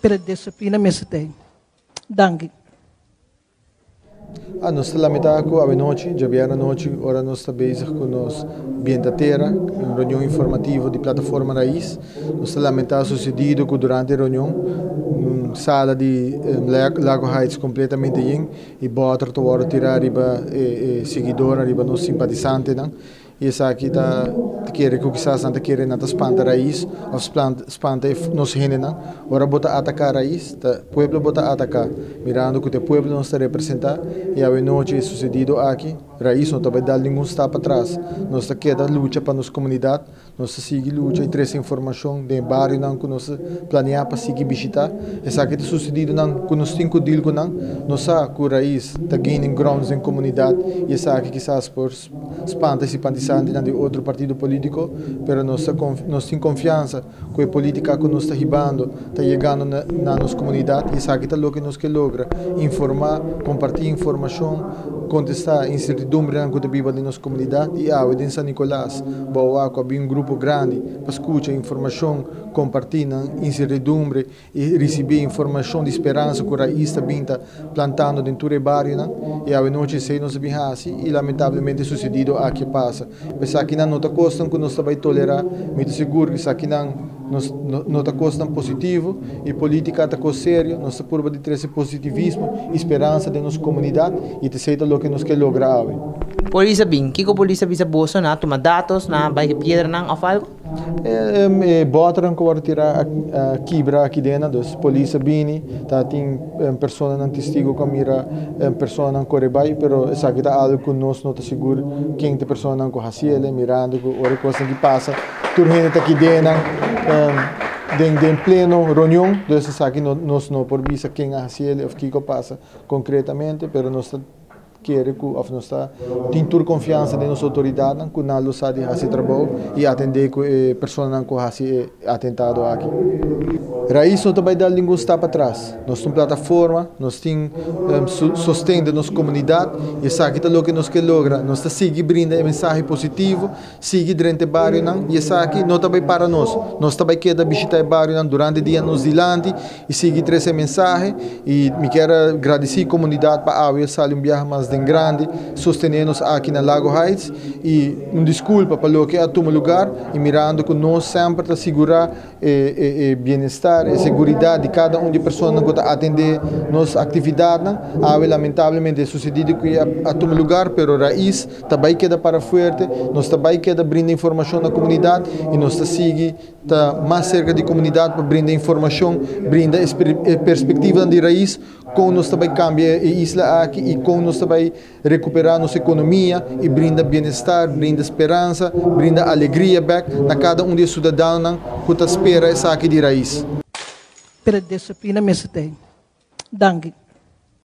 pela disciplina mesmo tem. Danke. Nós lamentamos que a noite, já vieram a noite, agora nós estamos bezig com nós ambiente terra, uma reunião informativa de plataforma Raiz. Nós lamentamos o sucedido que durante a reunião, sala de Lago Heights completamente yin e bota a tirar riba seguidora, riba nos simpatizantes, e essa aqui tá querer que quizás não querer nada espanta raiz ou espanta nos gene não ora bota atacar raiz tá pueblo bota atacar mirando que o pueblo não está representar e a noite sucedido aqui raiz não vai dar nenhum step para trás nós está queda luta para nossa comunidade nós seguir luta e trazer informação de bairro não que nós planear para seguir visitar essa aqui tá sucedido não que nós temos deal com não nós sabe que raiz tá gaining grounds em comunidade e essa aqui quizás por espanta de outro partido político, mas nós temos confiança que a política que nós está ribando está chegando na nossa comunidade e isso aqui é o que nós queremos informar, compartilhar informação, contestar a incertidumbre que vive na nossa comunidade e em São Nicolás, boa havia um grupo grande para escutar informação, compartilhar incertidumbre e receber informação de esperança que a raiz está plantando dentro do bairro e a noite sei nós vimos assim e lamentavelmente sucedido aqui passa. Mas aqui não está costando que nós vai tolerar, muito seguro que isso aqui não está costando positivo e política está sério, nós está por de trazer positivismo, esperança de nossa comunidade e te sei o que nós queremos lograr. Polícia bem, que a polícia bisa bolsa na toma dados na baia pedra não a falgo? Botaram que tirar a quebra aqui dentro, dos polícia bem, tá tem pessoa não testigo que mira pessoa não corre bem, pero essa aqui tá algo que nós não está seguro quem tem pessoa não corre assim, mirando o coisa que passa, turma tá aqui dentro, em pleno reunião, então essa aqui nós não por vista quem assim o que passa concretamente, pero nós quer que nós está tem confiança de nossa autoridade que não sabe fazer trabalho e atender que pessoas não que atentado aqui. Raiz não vai dar nenhum step para trás. Nós temos plataforma, nós temos sustento de nossa comunidade e isso aqui é o que nós queremos lograr. Nós está seguir brindando mensagem positivo, seguir dentro do bairro e isso aqui não também para nós. Nós também queremos visitar o bairro durante o dia nos dilante e seguir trazer mensagem e me quero agradecer a comunidade para a sair viagem mais grande, sostener-nos aqui na Lago Heights e desculpa para o que é o lugar e mirando que nós sempre para segurar o bem-estar e segurança de cada de pessoas que está atender nossa atividade. Lamentavelmente é sucedido que é o lugar, mas a raiz também queda para forte, nós também queda brindar informação na comunidade e nós está seguir mais cerca da comunidade para brindar informação, brindar perspectiva de raiz, como nós também cambia a isla aqui e como nós também recuperar nossa economia e brinda bem-estar, brinda esperança, brinda alegria back na cada de cidadãos que espera essa aqui de raiz. Pela disciplina mesmo tem. Danke.